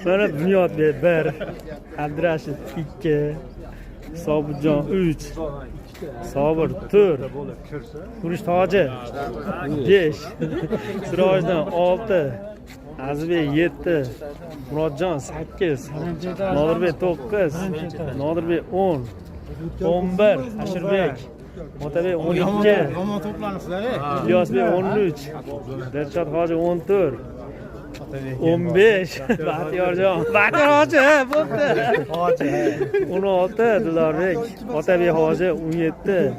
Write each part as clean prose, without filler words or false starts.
Mana Bunyodbek 1, Abdurashid 2, Sobirjon 3, Sobir 4, Xurish Toji 5, Sirojdan 6, Azizbek 7, Murodjon 8, Nodirbek 9, Nodirbek 10, 11, Ashirbek, Otabek 12, Ilyosbek 13, Dilshod hoji 14, 15, Baxtiyorjon, hoji bo'pti. 16, Dilorbek, Otabek hoji 17,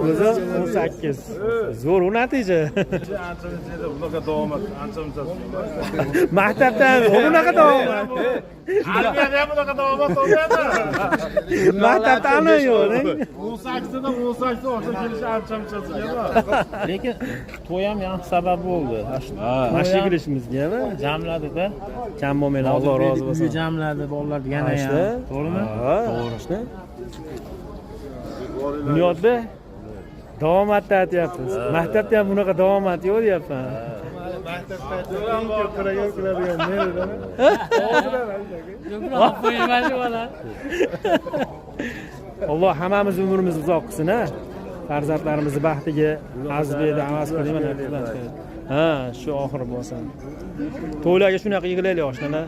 o'zi 18. Zo'r natija. Bunaqa davomat ancha-muncha. Maktabdan bunaqa davomat. Albatta bunaqa davomat bo'ladi. Maktabdan yo'q. 18da 18 o'sha kelish ancha-muncha. Lekin to'y ham yaxshi sabab bo'ldi. Mashq qilishimizga Jamladida. kam bo'lmanglar, Alloh rozi bo'lsin. Uyi jamladi, bolalar yana ham. To'g'rimi? To'g'ri. Bunyodbek davomatda aytyapsiz. Maktabda ham bunaqa davomat yo'q deyapman. Maktabda eng ko'p kiradigan meridan. Yo'q, qo'ymaydi bola. Alloh hammamiz umrimizni uzoq qilsin, ha. Farzandlarimizni baxtiga Azizbekni havas qilmayman. Ha, shu oxir bo'lsin. To'ylarga shunaqa yig'laylik oshna.